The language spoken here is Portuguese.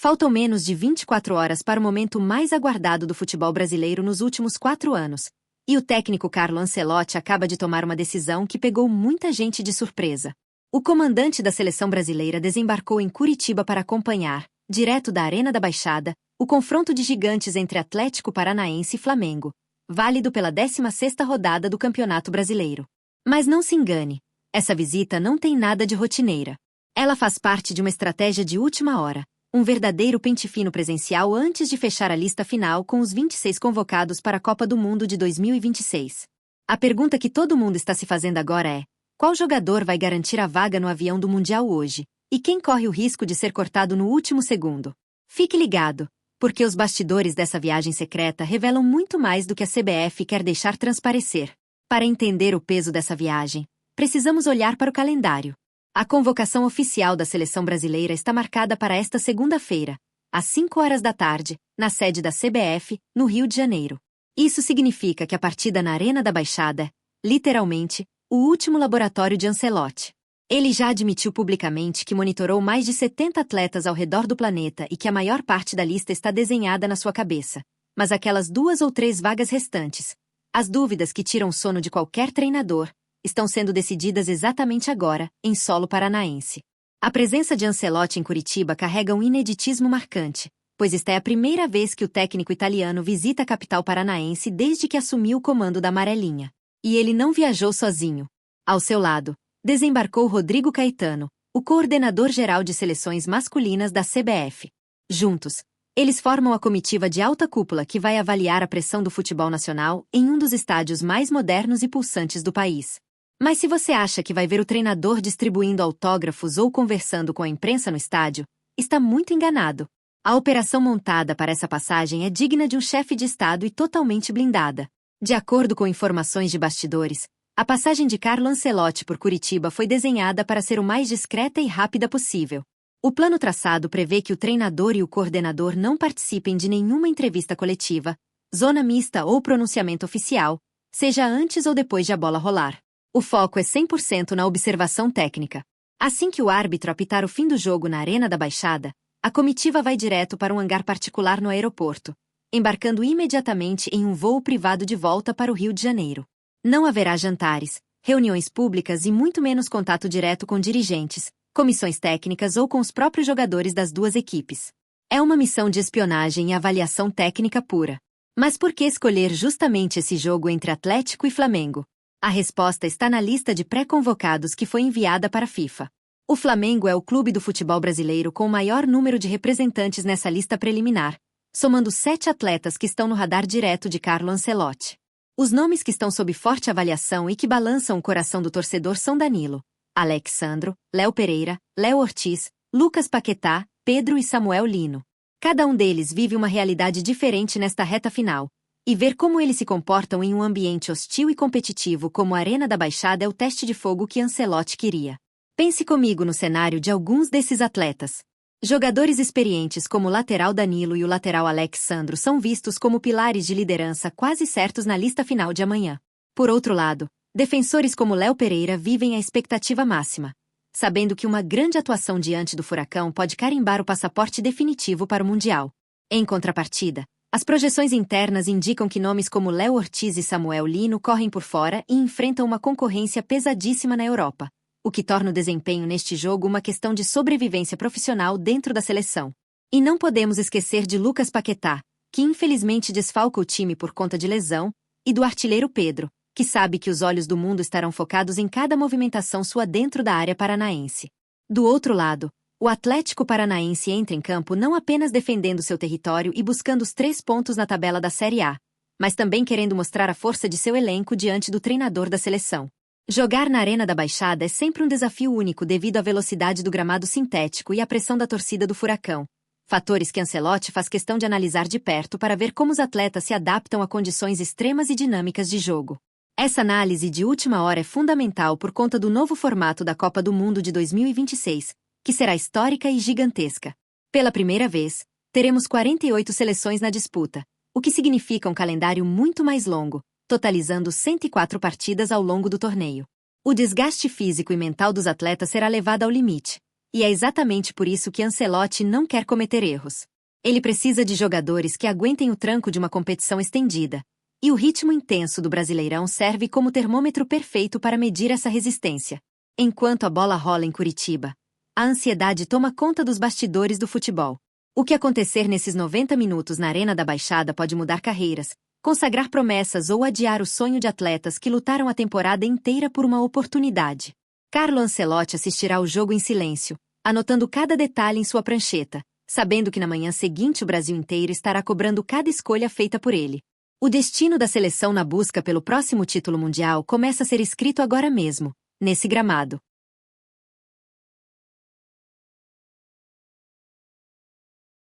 Faltam menos de 24 horas para o momento mais aguardado do futebol brasileiro nos últimos 4 anos. E o técnico Carlo Ancelotti acaba de tomar uma decisão que pegou muita gente de surpresa. O comandante da seleção brasileira desembarcou em Curitiba para acompanhar, direto da Arena da Baixada, o confronto de gigantes entre Atlético Paranaense e Flamengo, válido pela 16ª rodada do Campeonato Brasileiro. Mas não se engane, essa visita não tem nada de rotineira. Ela faz parte de uma estratégia de última hora, um verdadeiro pente fino presencial antes de fechar a lista final com os 26 convocados para a Copa do Mundo de 2026. A pergunta que todo mundo está se fazendo agora é: qual jogador vai garantir a vaga no avião do Mundial hoje? E quem corre o risco de ser cortado no último segundo? Fique ligado, porque os bastidores dessa viagem secreta revelam muito mais do que a CBF quer deixar transparecer. Para entender o peso dessa viagem, precisamos olhar para o calendário. A convocação oficial da seleção brasileira está marcada para esta segunda-feira, às 5 horas da tarde, na sede da CBF, no Rio de Janeiro. Isso significa que a partida na Arena da Baixada é, literalmente, o último laboratório de Ancelotti. Ele já admitiu publicamente que monitorou mais de 70 atletas ao redor do planeta e que a maior parte da lista está desenhada na sua cabeça. Mas aquelas 2 ou 3 vagas restantes, as dúvidas que tiram o sono de qualquer treinador, estão sendo decididas exatamente agora, em solo paranaense. A presença de Ancelotti em Curitiba carrega um ineditismo marcante, pois esta é a primeira vez que o técnico italiano visita a capital paranaense desde que assumiu o comando da Amarelinha. E ele não viajou sozinho. Ao seu lado, desembarcou Rodrigo Caetano, o coordenador-geral de seleções masculinas da CBF. Juntos, eles formam a comitiva de alta cúpula que vai avaliar a pressão do futebol nacional em um dos estádios mais modernos e pulsantes do país. Mas se você acha que vai ver o treinador distribuindo autógrafos ou conversando com a imprensa no estádio, está muito enganado. A operação montada para essa passagem é digna de um chefe de Estado e totalmente blindada. De acordo com informações de bastidores, a passagem de Carlo Ancelotti por Curitiba foi desenhada para ser o mais discreta e rápida possível. O plano traçado prevê que o treinador e o coordenador não participem de nenhuma entrevista coletiva, zona mista ou pronunciamento oficial, seja antes ou depois de a bola rolar. O foco é 100% na observação técnica. Assim que o árbitro apitar o fim do jogo na Arena da Baixada, a comitiva vai direto para um hangar particular no aeroporto, embarcando imediatamente em um voo privado de volta para o Rio de Janeiro. Não haverá jantares, reuniões públicas e muito menos contato direto com dirigentes, comissões técnicas ou com os próprios jogadores das duas equipes. É uma missão de espionagem e avaliação técnica pura. Mas por que escolher justamente esse jogo entre Atlético e Flamengo? A resposta está na lista de pré-convocados que foi enviada para a FIFA. O Flamengo é o clube do futebol brasileiro com o maior número de representantes nessa lista preliminar, somando 7 atletas que estão no radar direto de Carlo Ancelotti. Os nomes que estão sob forte avaliação e que balançam o coração do torcedor são Danilo, Alex Sandro, Léo Pereira, Léo Ortiz, Lucas Paquetá, Pedro e Samuel Lino. Cada um deles vive uma realidade diferente nesta reta final. E ver como eles se comportam em um ambiente hostil e competitivo como a Arena da Baixada é o teste de fogo que Ancelotti queria. Pense comigo no cenário de alguns desses atletas. Jogadores experientes como o lateral Danilo e o lateral Alex Sandro são vistos como pilares de liderança quase certos na lista final de amanhã. Por outro lado, defensores como Léo Pereira vivem a expectativa máxima, sabendo que uma grande atuação diante do Furacão pode carimbar o passaporte definitivo para o Mundial. Em contrapartida, as projeções internas indicam que nomes como Léo Ortiz e Samuel Lino correm por fora e enfrentam uma concorrência pesadíssima na Europa, o que torna o desempenho neste jogo uma questão de sobrevivência profissional dentro da seleção. E não podemos esquecer de Lucas Paquetá, que infelizmente desfalca o time por conta de lesão, e do artilheiro Pedro, que sabe que os olhos do mundo estarão focados em cada movimentação sua dentro da área paranaense. Do outro lado, o Atlético Paranaense entra em campo não apenas defendendo seu território e buscando os 3 pontos na tabela da Série A, mas também querendo mostrar a força de seu elenco diante do treinador da seleção. Jogar na Arena da Baixada é sempre um desafio único devido à velocidade do gramado sintético e à pressão da torcida do Furacão, fatores que Ancelotti faz questão de analisar de perto para ver como os atletas se adaptam a condições extremas e dinâmicas de jogo. Essa análise de última hora é fundamental por conta do novo formato da Copa do Mundo de 2026, que será histórica e gigantesca. Pela primeira vez, teremos 48 seleções na disputa, o que significa um calendário muito mais longo, totalizando 104 partidas ao longo do torneio. O desgaste físico e mental dos atletas será levado ao limite, E é exatamente por isso que Ancelotti não quer cometer erros. Ele precisa de jogadores que aguentem o tranco de uma competição estendida. E o ritmo intenso do Brasileirão serve como termômetro perfeito para medir essa resistência. Enquanto a bola rola em Curitiba, a ansiedade toma conta dos bastidores do futebol. O que acontecer nesses 90 minutos na Arena da Baixada pode mudar carreiras, consagrar promessas ou adiar o sonho de atletas que lutaram a temporada inteira por uma oportunidade. Carlo Ancelotti assistirá ao jogo em silêncio, anotando cada detalhe em sua prancheta, sabendo que na manhã seguinte o Brasil inteiro estará cobrando cada escolha feita por ele. O destino da seleção na busca pelo próximo título mundial começa a ser escrito agora mesmo, nesse gramado.